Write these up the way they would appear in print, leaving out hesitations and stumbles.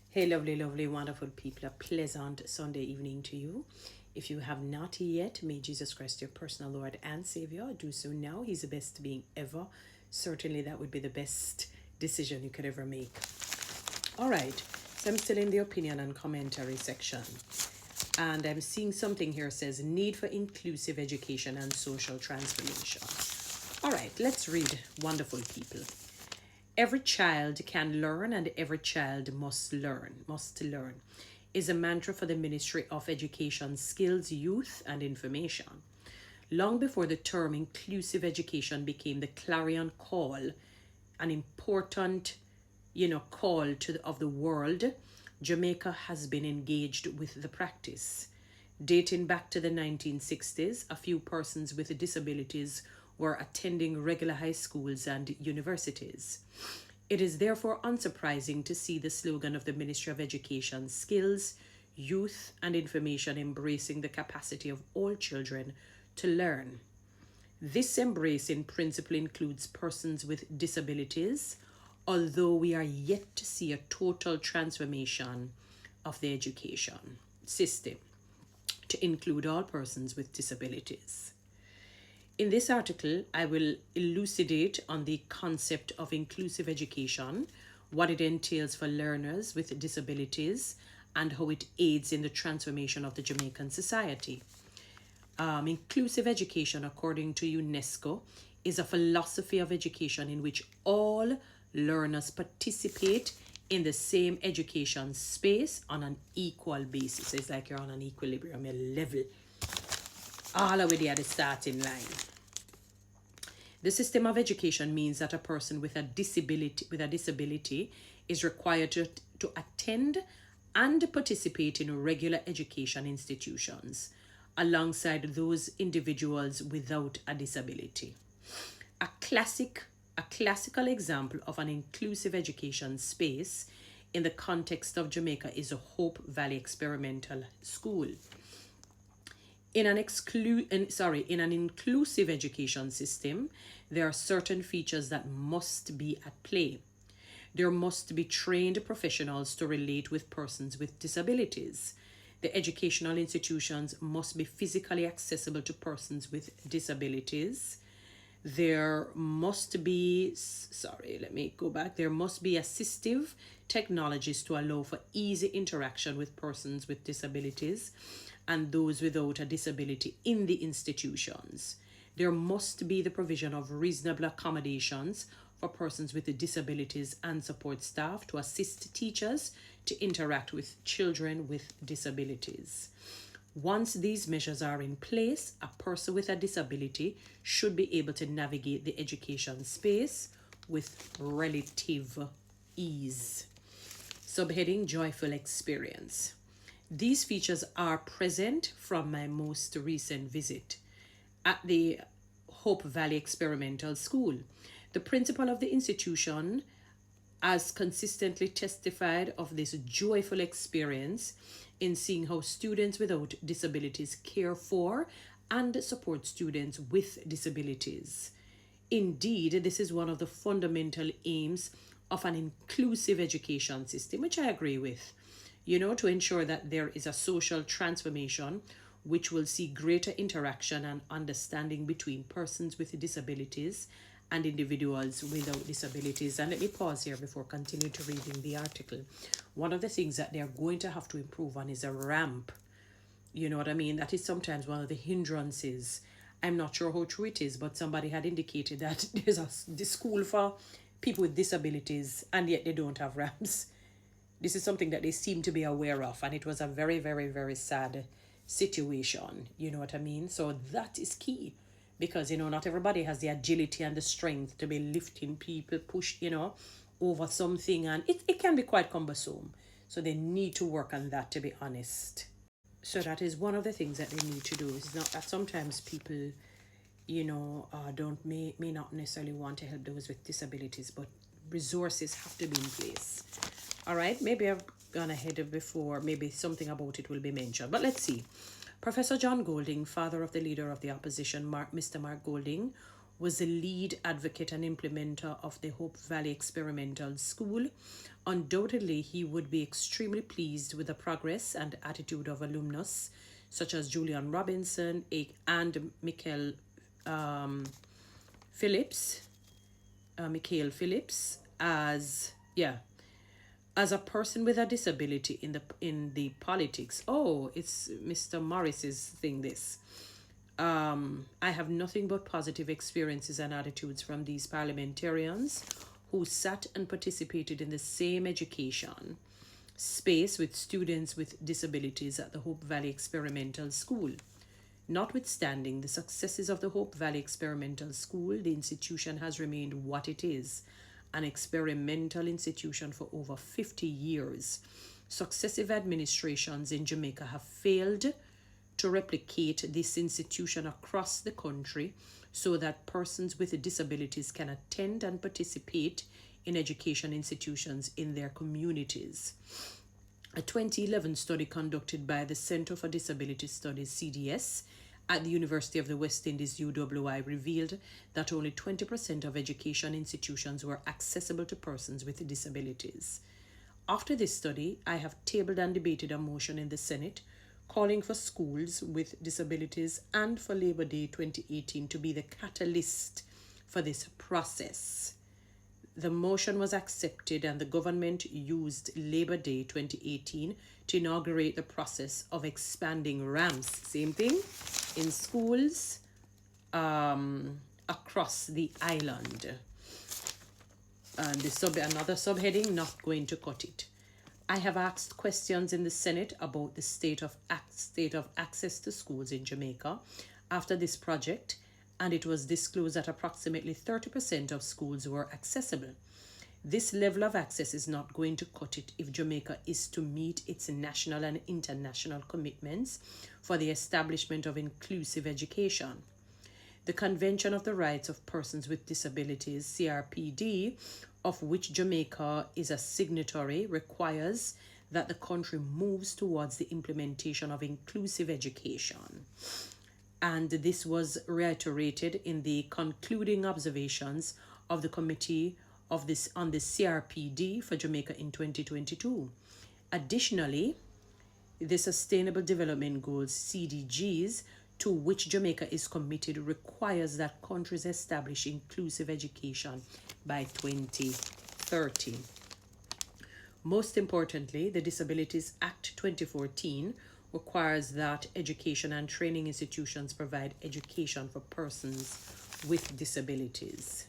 Hey, lovely, lovely, wonderful people. A pleasant Sunday evening to you. If you have not yet made Jesus Christ your personal Lord and Savior, do so now. He's the best being ever. Certainly, that would be the best decision you could ever make. All right, so I'm still in the opinion and commentary section. And I'm seeing something here says need for inclusive education and social transformation. All right, let's read, wonderful people. Every child can learn and every child must learn is a mantra for the Ministry of Education, Skills, Youth and Information. Long before the term inclusive education became the clarion call, an important, call of the world, Jamaica has been engaged with the practice. Dating back to the 1960s, a few persons with disabilities were attending regular high schools and universities. It is therefore unsurprising to see the slogan of the Ministry of Education, Skills, Youth and Information embracing the capacity of all children to learn. This embracing principle includes persons with disabilities, although we are yet to see a total transformation of the education system to include all persons with disabilities. In this article, I will elucidate on the concept of inclusive education, what it entails for learners with disabilities, and how it aids in the transformation of the Jamaican society. Inclusive education, according to UNESCO, is a philosophy of education in which all learners participate in the same education space on an equal basis. It's like you're on an equilibrium level, all the way there at the starting line. The system of education means that a person with a disability is required to attend and participate in regular education institutions alongside those individuals without a disability. A classical example of an inclusive education space in the context of Jamaica is the Hope Valley Experimental School. In an inclusive education system, there are certain features that must be at play. There must be trained professionals to relate with persons with disabilities. The educational institutions must be physically accessible to persons with disabilities. There must be assistive technologies to allow for easy interaction with persons with disabilities and those without a disability in the institutions. There must be the provision of reasonable accommodations for persons with disabilities and support staff to assist teachers to interact with children with disabilities. Once these measures are in place, a person with a disability should be able to navigate the education space with relative ease. Subheading: Joyful Experience. These features are present from my most recent visit at the Hope Valley Experimental School. The principal of the institution has consistently testified of this joyful experience in seeing how students without disabilities care for and support students with disabilities. Indeed, this is one of the fundamental aims of an inclusive education system, which I agree with, to ensure that there is a social transformation which will see greater interaction and understanding between persons with disabilities and individuals without disabilities. And let me pause here before continuing to reading the article. One of the things that they're going to have to improve on is a ramp. You know what I mean? That is sometimes one of the hindrances. I'm not sure how true it is, but somebody had indicated that there's the school for people with disabilities and yet they don't have ramps. This is something that they seem to be aware of, and it was a very, very, very sad situation. You know what I mean? So that is key, because not everybody has the agility and the strength to be lifting people, push over something, and it can be quite cumbersome. So they need to work on that, to be honest. So that is one of the things that they need to do. It's not that sometimes people may not necessarily want to help those with disabilities, but resources have to be in place. All right, maybe I've gone ahead before, maybe something about it will be mentioned, but let's see. Professor John Golding, father of the leader of the opposition, Mr. Mark Golding, was the lead advocate and implementer of the Hope Valley Experimental School. Undoubtedly, he would be extremely pleased with the progress and attitude of alumnus such as Julian Robinson and Michael Phillips, as a person with a disability in the politics. Oh, it's Mr. Morris's thing. This. I have nothing but positive experiences and attitudes from these parliamentarians who sat and participated in the same education space with students with disabilities at the Hope Valley Experimental School. Notwithstanding the successes of the Hope Valley Experimental School, the institution has remained what it is, an experimental institution for over 50 years. Successive administrations in Jamaica have failed to replicate this institution across the country so that persons with disabilities can attend and participate in education institutions in their communities. A 2011 study conducted by the Center for Disability Studies, CDS, at the University of the West Indies, UWI, revealed that only 20% of education institutions were accessible to persons with disabilities. After this study, I have tabled and debated a motion in the Senate calling for schools with disabilities and for Labor Day 2018 to be the catalyst for this process. The motion was accepted and the government used Labor Day 2018 to inaugurate the process of expanding ramps, same thing, in schools across the island. And another subheading, not going to cut it. I have asked questions in the Senate about the state of access to schools in Jamaica after this project, and it was disclosed that approximately 30% of schools were accessible. This level of access is not going to cut it if Jamaica is to meet its national and international commitments for the establishment of inclusive education. The Convention of the Rights of Persons with Disabilities, CRPD, of which Jamaica is a signatory, requires that the country moves towards the implementation of inclusive education. And this was reiterated in the concluding observations of the Committee on the CRPD for Jamaica in 2022. Additionally, the Sustainable Development Goals, CDGs, to which Jamaica is committed, requires that countries establish inclusive education by 2030. Most importantly, the Disabilities Act 2014 requires that education and training institutions provide education for persons with disabilities.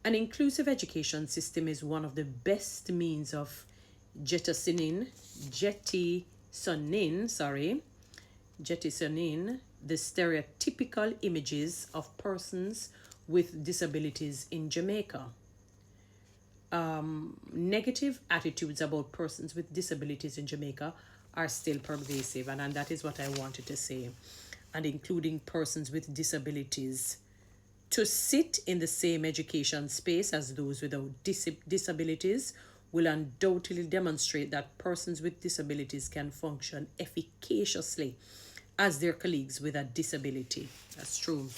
An inclusive education system is one of the best means of jettisoning the stereotypical images of persons with disabilities in Jamaica. Negative attitudes about persons with disabilities in Jamaica are still pervasive, and that is what I wanted to say. And including persons with disabilities to sit in the same education space as those without disabilities will undoubtedly demonstrate that persons with disabilities can function efficaciously as their colleagues with a disability. That's true.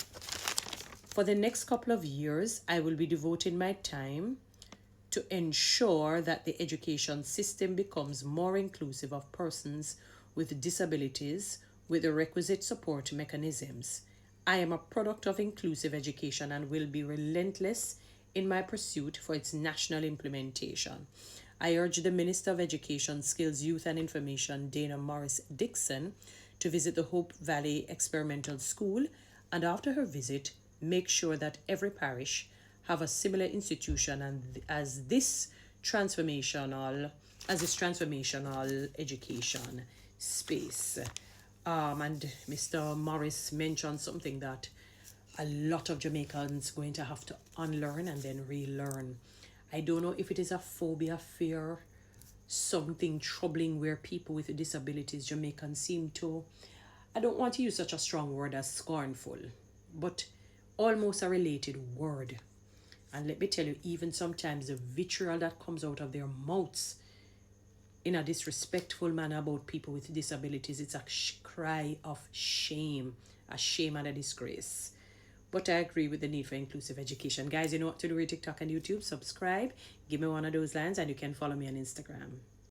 For the next couple of years, I will be devoting my time to ensure that the education system becomes more inclusive of persons with disabilities with the requisite support mechanisms. I am a product of inclusive education and will be relentless in my pursuit for its national implementation. I urge the Minister of Education, Skills, Youth and Information, Dana Morris Dixon, to visit the Hope Valley Experimental School, and after her visit, make sure that every parish have a similar institution as this transformational education space. And Mr. Morris mentioned something that a lot of Jamaicans going to have to unlearn and then relearn. I don't know if it is a phobia, fear, something troubling where people with disabilities, Jamaicans, seem to, I don't want to use such a strong word as scornful, but almost a related word. And let me tell you, even sometimes the vitriol that comes out of their mouths in a disrespectful manner about people with disabilities, it's a cry of shame, a shame and a disgrace. But I agree with the need for inclusive education. Guys, you know what to do with TikTok and YouTube. Subscribe. Give me one of those lines and you can follow me on Instagram.